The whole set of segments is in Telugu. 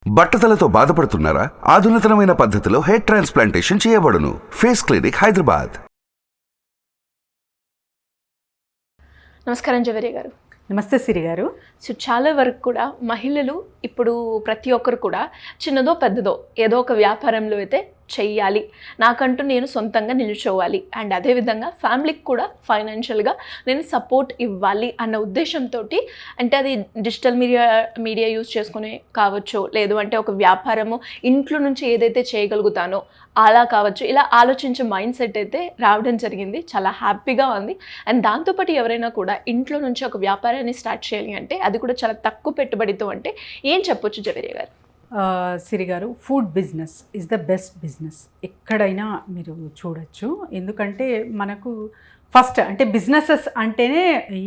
బట్టతలతో బాధపడుతున్నారా? ఆధునితనమైన పద్ధతిలో హెయిర్ ట్రాన్స్ప్లాంటేషన్ చేయబడును. Face clinic, Hyderabad. నమస్కారం జవేరి గారు. నమస్తే సిరి గారు. సో చాలా వరకు కూడా మహిళలు ఇప్పుడు ప్రతి ఒక్కరు కూడా చిన్నదో పెద్దదో ఏదో ఒక వ్యాపారంలో అయితే చెయ్యాలి, నాకంటూ నేను సొంతంగా నిలుచోవాలి, అండ్ అదేవిధంగా ఫ్యామిలీకి కూడా ఫైనాన్షియల్గా నేను సపోర్ట్ ఇవ్వాలి అన్న ఉద్దేశంతో, అంటే అది డిజిటల్ మీడియా యూజ్ చేసుకునే కావచ్చు, లేదు అంటే ఒక వ్యాపారము ఇంట్లో నుంచి ఏదైతే చేయగలుగుతానో అలా కావచ్చు, ఇలా ఆలోచించే మైండ్ సెట్ అయితే రావడం జరిగింది. చాలా హ్యాపీగా ఉంది. అండ్ దాంతోపాటు ఎవరైనా కూడా ఇంట్లో నుంచి ఒక వ్యాపారాన్ని స్టార్ట్ చేయాలి అంటే అది కూడా చాలా తక్కువ పెట్టుబడితో అంటే ఏం చెప్పొచ్చు జవేరి గారు? సిరి గారు, food business is the best business. ఎక్కడైనా మీరు చూడొచ్చు. ఎందుకంటే మనకు ఫస్ట్ అంటే బిజినెసెస్ అంటేనే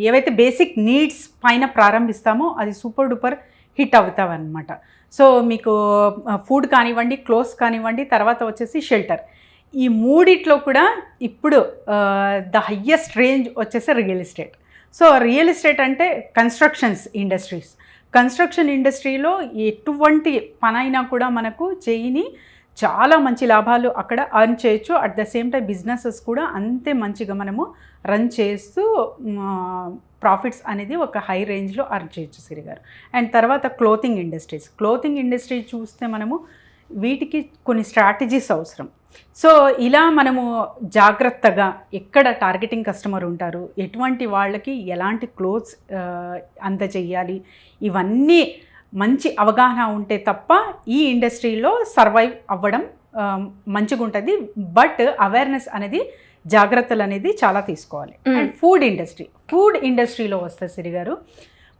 ఏవైతే బేసిక్ నీడ్స్ పైన ప్రారంభిస్తామో అది సూపర్ డూపర్ హిట్ అవుతావన్నమాట. సో మీకు ఫుడ్ కానివ్వండి, క్లోత్స్ కానివ్వండి, తర్వాత వచ్చేసి షెల్టర్, ఈ మూడిట్లో కూడా ఇప్పుడు ద హయ్యెస్ట్ రేంజ్ వచ్చేసి real estate. So real estate అంటే కన్స్ట్రక్షన్ ఇండస్ట్రీలో ఎటువంటి పనైనా కూడా మనకు చేయని చాలా మంచి లాభాలు అక్కడ అర్న్ చేయొచ్చు. At the same time businesses కూడా అంతే మంచిగా మనము రన్ చేస్తూ ప్రాఫిట్స్ అనేది ఒక హై రేంజ్లో అర్న్ చేయొచ్చు సిరి గారు. అండ్ తర్వాత క్లోతింగ్ ఇండస్ట్రీ చూస్తే మనము వీటికి కొన్ని స్ట్రాటజీస్ అవసరం. సో ఇలా మనము జాగ్రత్తగా ఎక్కడ టార్గెటింగ్ కస్టమర్ ఉంటారు, ఎటువంటి వాళ్ళకి ఎలాంటి క్లోత్స్ అందజేయాలి, ఇవన్నీ మంచి అవగాహన ఉంటే తప్ప ఈ ఇండస్ట్రీలో సర్వైవ్ అవ్వడం మంచిగా ఉంటుంది. బట్ అవేర్నెస్ అనేది, జాగ్రత్తలు అనేది చాలా తీసుకోవాలి. అండ్ ఫుడ్ ఇండస్ట్రీలో వస్తే సిరి గారు,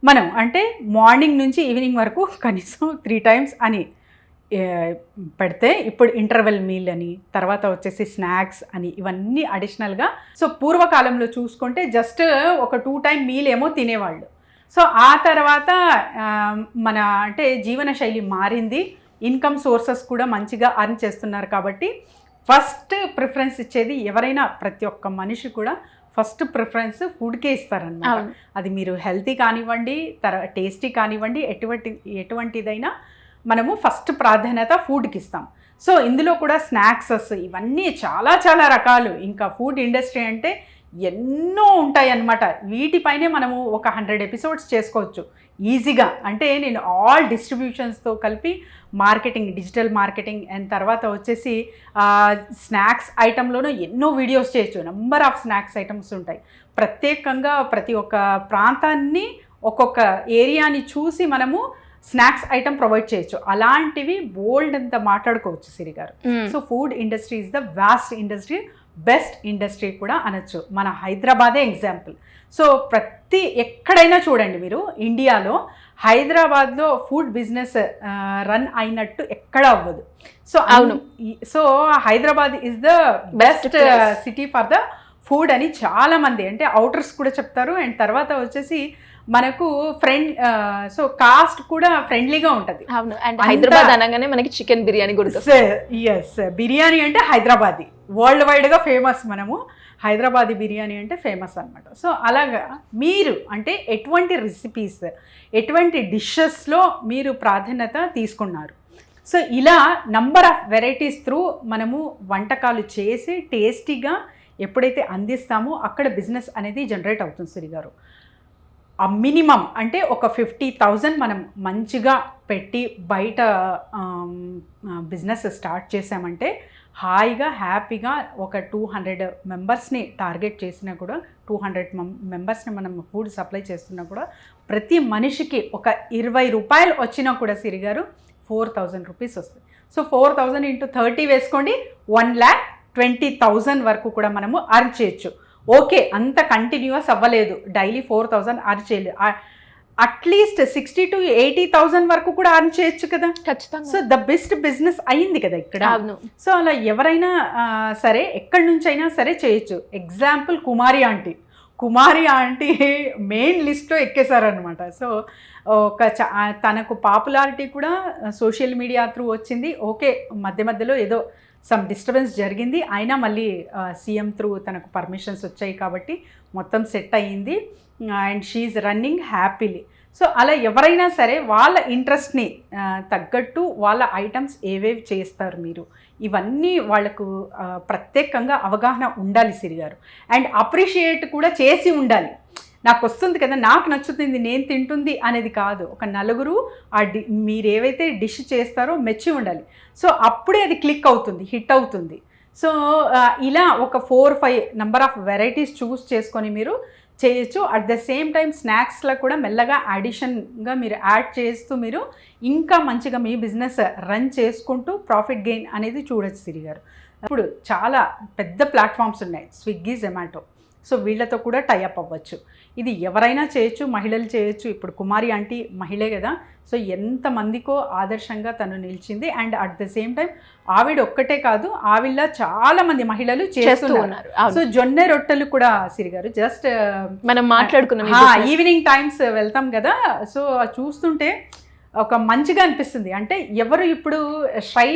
మనం అంటే మార్నింగ్ నుంచి ఈవినింగ్ వరకు కనీసం 3 times అని పెడితే, ఇప్పుడు ఇంటర్వెల్ మీల్ అని, తర్వాత వచ్చేసి స్నాక్స్ అని, ఇవన్నీ అడిషనల్గా. సో పూర్వకాలంలో చూసుకుంటే జస్ట్ ఒక 2 time మీల్ ఏమో తినేవాళ్ళు. సో ఆ తర్వాత మన అంటే జీవన శైలి మారింది, ఇన్కమ్ సోర్సెస్ కూడా మంచిగా అర్న్ చేస్తున్నారు. కాబట్టి ఫస్ట్ ప్రిఫరెన్స్ ఇచ్చేది ఎవరైనా, ప్రతి ఒక్క మనిషి కూడా ఫస్ట్ ప్రిఫరెన్స్ ఫుడ్కే ఇస్తారన్నమాట. అది మీరు హెల్తీ కానివ్వండి, టేస్టీ కానివ్వండి, ఎటువంటిదైనా మనము ఫస్ట్ ప్రాధాన్యత ఫుడ్కి ఇస్తాం. సో ఇందులో కూడా స్నాక్సెస్ ఇవన్నీ చాలా చాలా రకాలు. ఇంకా ఫుడ్ ఇండస్ట్రీ అంటే ఎన్నో ఉంటాయి అన్నమాట. వీటిపైనే మనము ఒక 100 episodes చేసుకోవచ్చు ఈజీగా. అంటే నేను ఆల్ డిస్ట్రిబ్యూషన్స్తో కలిపి మార్కెటింగ్, డిజిటల్ మార్కెటింగ్, అండ్ తర్వాత వచ్చేసి స్నాక్స్ ఐటెంలోనూ ఎన్నో వీడియోస్ చేయొచ్చు. నెంబర్ ఆఫ్ స్నాక్స్ ఐటమ్స్ ఉంటాయి. ప్రత్యేకంగా ప్రతి ఒక్క ప్రాంతాన్ని, ఒక్కొక్క ఏరియాని చూసి మనము స్నాక్స్ ఐటమ్ ప్రొవైడ్ చేయొచ్చు. అలాంటివి బోల్డ్ అంతా మాట్లాడుకోవచ్చు సిరి గారు. So food industry is the vast industry, best industry కూడా అనొచ్చు. మన హైదరాబాదే ఎగ్జాంపుల్. సో ఎక్కడైనా చూడండి మీరు, ఇండియాలో హైదరాబాద్లో ఫుడ్ బిజినెస్ రన్ అయినట్టు ఎక్కడ అవ్వదు. సో అవును, so Hyderabad is the best city for the food అని చాలామంది, అంటే అవుటర్స్ కూడా చెప్తారు. అండ్ తర్వాత వచ్చేసి మనకు సో కాస్ట్ కూడా ఫ్రెండ్లీగా ఉంటుంది. అవును, అండ్ హైదరాబాద్ అనగానే మనకి చికెన్ బిర్యానీ గుర్తొస్తుంది. ఎస్, బిర్యానీ అంటే హైదరాబాదీ, వరల్డ్ వైడ్గా ఫేమస్. మనము హైదరాబాదీ బిర్యానీ అంటే ఫేమస్ అనమాట. సో అలాగా మీరు అంటే ఎటువంటి రెసిపీస్, ఎటువంటి డిషెస్లో మీరు ప్రాధాన్యత తీసుకున్నారు? సో ఇలా నంబర్ ఆఫ్ వెరైటీస్ త్రూ మనము వంటకాలు చేసి టేస్టీగా ఎప్పుడైతే అందిస్తామో అక్కడ బిజినెస్ అనేది జనరేట్ అవుతుంది సిరి గారు. ఆ మినిమం అంటే ఒక 50,000 మనం మంచిగా పెట్టి బయట బిజినెస్ స్టార్ట్ చేసామంటే హాయిగా హ్యాపీగా ఒక 200 మెంబర్స్ని టార్గెట్ చేసినా కూడా, 200 మెంబర్స్ని మనం ఫుడ్ సప్లై చేస్తున్నా కూడా, ప్రతి మనిషికి ఒక 20 రూపాయలు వచ్చినా కూడా సిరి గారు 4,000 రూపీస్ వస్తుంది. సో 4,000 into 30 వేసుకోండి, 1,20,000 వరకు కూడా మనము అర్న్ చేయొచ్చు. ఓకే, అంత కంటిన్యూస్ అవ్వలేదు, డైలీ 4,000 అర్న్ చేయలేదు, అట్లీస్ట్ 60,000 to 80,000 వరకు కూడా అర్న్ చేయొచ్చు కదా. ఖచ్చితంగా. సో ద బెస్ట్ బిజినెస్ అయింది కదా ఇక్కడ. సో అలా ఎవరైనా సరే ఎక్కడి నుంచి అయినా సరే చేయొచ్చు. ఎగ్జాంపుల్ కుమారి ఆంటీ మెయిన్ లిస్ట్లో ఎక్కేశారనమాట. సో తనకు పాపులారిటీ కూడా సోషల్ మీడియా త్రూ వచ్చింది. ఓకే, మధ్యలో ఏదో సమ్ డిస్టర్బెన్స్ జరిగింది, అయినా మళ్ళీ సీఎం త్రూ తనకు పర్మిషన్స్ వచ్చాయి కాబట్టి మొత్తం సెట్ అయ్యింది. And she running happily. So అలా ఎవరైనా సరే వాళ్ళ ఇంట్రెస్ట్ని తగ్గట్టు వాళ్ళ ఐటమ్స్ ఏవేవి చేస్తారు మీరు, ఇవన్నీ వాళ్ళకు ప్రత్యేకంగా అవగాహన ఉండాలి సిరి గారు. అండ్ అప్రిషియేట్ కూడా చేసి ఉండాలి. నాకు వస్తుంది కదా, నాకు నచ్చుతుంది, నేను తింటుంది అనేది కాదు. ఒక నలుగురు మీరు ఏవైతే డిష్ చేస్తారో మెచ్చి ఉండాలి. సో అప్పుడే అది క్లిక్ అవుతుంది, హిట్ అవుతుంది. సో ఇలా ఒక 4-5 నెంబర్ ఆఫ్ వెరైటీస్ చూస్ చేసుకొని మీరు చేయొచ్చు. అట్ ద సేమ్ టైం స్నాక్స్లో కూడా మెల్లగా అడిషన్గా మీరు యాడ్ చేస్తూ మీరు ఇంకా మంచిగా మీ బిజినెస్ రన్ చేసుకుంటూ ప్రాఫిట్ గెయిన్ అనేది చూడొచ్చు సిరి గారు. ఇప్పుడు చాలా పెద్ద ప్లాట్ఫామ్స్ ఉన్నాయి, స్విగ్గీ, జొమాటో. సో వీళ్ళతో కూడా టైఅప్ అవ్వచ్చు. ఇది ఎవరైనా చేయొచ్చు, మహిళలు చేయొచ్చు. ఇప్పుడు కుమారి ఆంటీ మహిళే కదా, సో ఎంతమందికో ఆదర్శంగా తను నిలిచింది. And at the same time ఆవిడ ఒక్కటే కాదు, ఆవిడ చాలా మంది మహిళలు చేస్తున్నారు. సో జొన్నె రొట్టెలు కూడా సిరి గారు జస్ట్ మనం మాట్లాడుకున్నాం, ఈవినింగ్ టైమ్స్ వెళ్తాం కదా, సో చూస్తుంటే ఒక మంచిగా అనిపిస్తుంది. అంటే ఎవరు ఇప్పుడు షై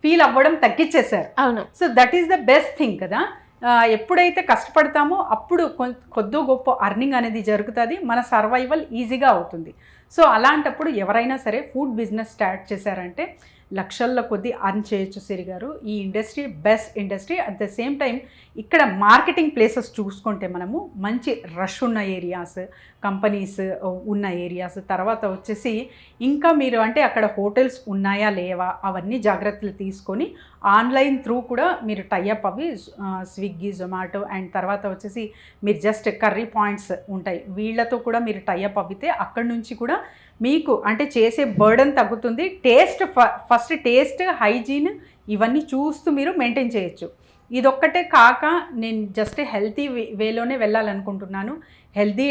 ఫీల్ అవ్వడం తగ్గించేశారు. అవును. So that is the best thing కదా. ఎప్పుడైతే కష్టపడతామో అప్పుడు కొద్దో గొప్ప అర్నింగ్ అనేది జరుగుతుంది, మన సర్వైవల్ ఈజీగా అవుతుంది. సో అలాంటప్పుడు ఎవరైనా సరే ఫుడ్ బిజినెస్ స్టార్ట్ చేశారంటే లక్షల్లో కొద్దీ అర్న్ చేయొచ్చు సిరి గారు. ఈ industry best industry. At the same time ఇక్కడ మార్కెటింగ్ ప్లేసెస్ చూసుకుంటే మనము మంచి రష్ ఉన్న ఏరియాస్, కంపెనీస్ ఉన్న ఏరియాస్, తర్వాత వచ్చేసి ఇంకా మీరు అంటే అక్కడ హోటల్స్ ఉన్నాయా లేవా అవన్నీ జాగ్రత్తలు తీసుకొని ఆన్లైన్ త్రూ కూడా మీరు టైఅప్ అవి స్విగ్గీ, జొమాటో అండ్ తర్వాత వచ్చేసి మీరు జస్ట్ కర్రీ పాయింట్స్ ఉంటాయి, వీళ్ళతో కూడా మీరు టైఅప్ అవితే అక్కడి నుంచి కూడా మీకు అంటే చేసే బర్డన్ తగ్గుతుంది. ఫస్ట్ టేస్ట్, హైజీన్ ఇవన్నీ చూస్తూ మీరు మెయింటైన్ చేయొచ్చు. ఇదొక్కటే కాక నేను జస్ట్ హెల్తీ వేలోనే వెళ్ళాలనుకుంటున్నాను, హెల్తీ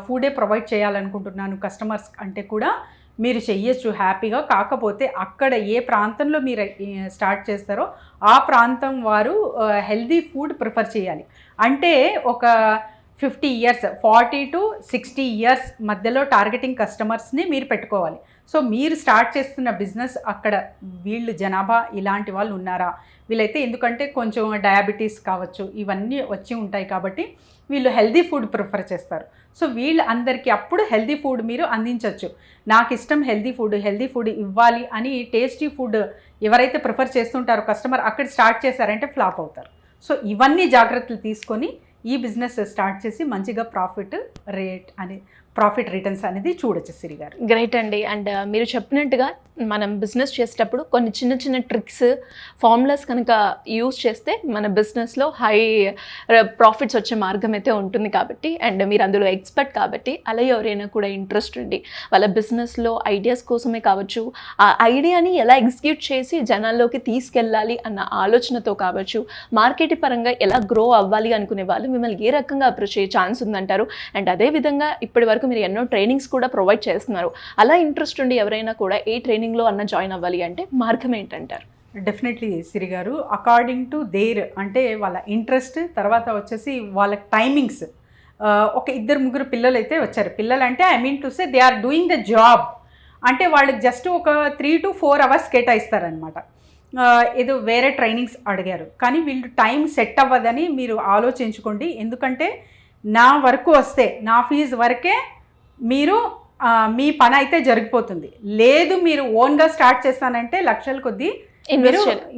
ఫుడే ప్రొవైడ్ చేయాలనుకుంటున్నాను కస్టమర్స్ అంటే కూడా మీరు చెయ్యొచ్చు హ్యాపీగా. కాకపోతే అక్కడ ఏ ప్రాంతంలో మీరు స్టార్ట్ చేస్తారో ఆ ప్రాంతం వారు హెల్తీ ఫుడ్ ప్రిఫర్ చేయాలి. అంటే ఒక 50 years 40 to 60 years మధ్యలో టార్గెటింగ్ కస్టమర్స్ని మీరు పెట్టుకోవాలి. సో మీరు స్టార్ట్ చేస్తున్న బిజినెస్ అక్కడ వీళ్ళు జనాభా ఇలాంటి వాళ్ళు ఉన్నారా, వీళ్ళైతే ఎందుకంటే కొంచెం డయాబెటీస్ కావచ్చు ఇవన్నీ వచ్చి ఉంటాయి కాబట్టి వీళ్ళు హెల్దీ ఫుడ్ ప్రిఫర్ చేస్తారు. సో వీళ్ళు అందరికీ అప్పుడు హెల్దీ ఫుడ్ మీరు అందించవచ్చు. నాకు ఇష్టం హెల్దీ ఫుడ్ ఇవ్వాలి అని టేస్టీ ఫుడ్ ఎవరైతే ప్రిఫర్ చేస్తుంటారో కస్టమర్ అక్కడ స్టార్ట్ చేశారంటే ఫ్లాప్ అవుతారు. సో ఇవన్నీ జాగ్రత్తలు తీసుకొని ఈ బిజినెస్ స్టార్ట్ చేసి మంచిగా ప్రాఫిట్ రిటర్న్స్ అనేది చూడొచ్చు సిరి గారు. గ్రేట్ అండి. అండ్ మీరు చెప్పినట్టుగా మనం బిజినెస్ చేసేటప్పుడు కొన్ని చిన్న చిన్న ట్రిక్స్, ఫార్ములాస్ కనుక యూజ్ చేస్తే మన బిజినెస్లో హై ప్రాఫిట్స్ వచ్చే మార్గం అయితే ఉంటుంది కాబట్టి, అండ్ మీరు అందులో ఎక్స్పర్ట్ కాబట్టి అలా ఎవరైనా కూడా ఇంట్రెస్ట్ ఉండి వాళ్ళ బిజినెస్లో ఐడియాస్ కోసమే కావచ్చు, ఆ ఐడియాని ఎలా ఎగ్జిక్యూట్ చేసి జనాల్లోకి తీసుకెళ్ళాలి అన్న ఆలోచనతో కావచ్చు, మార్కెట్ పరంగా ఎలా గ్రో అవ్వాలి అనుకునే వాళ్ళు మిమ్మల్ని ఏ రకంగా అప్రోచ్ అయ్యే ఛాన్స్ ఉందంటారు? అండ్ అదేవిధంగా ఇప్పటి వరకు మీరు ఎన్నో ట్రైనింగ్స్ కూడా ప్రొవైడ్ చేస్తున్నారు. అలా ఇంట్రెస్ట్ ఉండి ఎవరైనా కూడా ఏ ట్రైనింగ్లో అన్న జాయిన్ అవ్వాలి అంటే మార్గం ఏంటంటారు? డెఫినెట్లీ సిరి గారు, అకార్డింగ్ టు దేర్ అంటే వాళ్ళ ఇంట్రెస్ట్, తర్వాత వచ్చేసి వాళ్ళ టైమింగ్స్. ఒక 2-3 పిల్లలు అయితే వచ్చారు. పిల్లలు అంటే I mean to say they are doing the job. అంటే వాళ్ళకి జస్ట్ ఒక 3 to 4 hours కేటాయిస్తారనమాట. ఏదో వేరే ట్రైనింగ్స్ అడిగారు కానీ వీళ్ళు టైం సెట్ అవ్వదని మీరు ఆలోచించుకోండి. ఎందుకంటే నా వరకు వస్తే నా ఫీజు వరకే మీరు మీ పని అయితే జరిగిపోతుంది. లేదు మీరు ఓన్గా స్టార్ట్ చేస్తానంటే లక్షల కొద్దీ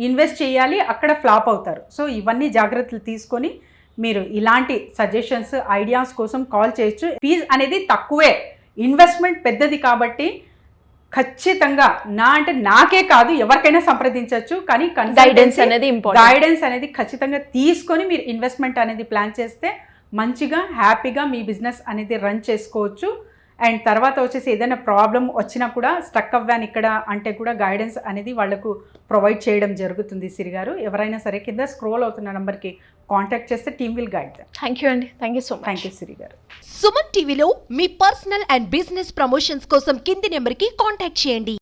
ఇన్వెస్ట్ చేయాలి, అక్కడ ఫ్లాప్ అవుతారు. సో ఇవన్నీ జాగ్రత్తలు తీసుకొని మీరు ఇలాంటి సజెషన్స్, ఐడియాస్ కోసం కాల్ చేయొచ్చు. ఫీజు అనేది తక్కువే, ఇన్వెస్ట్మెంట్ పెద్దది కాబట్టి ఖచ్చితంగా నాకే కాదు ఎవరికైనా సంప్రదించవచ్చు. కానీ గైడెన్స్ అనేది ఖచ్చితంగా తీసుకొని మీరు ఇన్వెస్ట్మెంట్ అనేది ప్లాన్ చేస్తే మంచిగా హ్యాపీగా మీ బిజినెస్ అనేది రన్ చేసుకోవచ్చు. అండ్ తర్వాత వచ్చేసి ఏదైనా ప్రాబ్లం వచ్చినా కూడా స్టక్ అవ్వాను ఇక్కడ అంటే కూడా గైడెన్స్ అనేది వాళ్లకు ప్రొవైడ్ చేయడం జరుగుతుంది సిరి గారు. ఎవరైనా సరే కింద స్క్రోల్ అవుతున్న నెంబర్కి కాంటాక్ట్ చేస్తే team will guide them. Thank you అండి. Thank you so much. Thank you Siri గారు. సుమన్ టీవీలో మీ పర్సనల్ అండ్ బిజినెస్ ప్రమోషన్స్ కోసం కింది నెంబర్కి కాంటాక్ట్ చేయండి.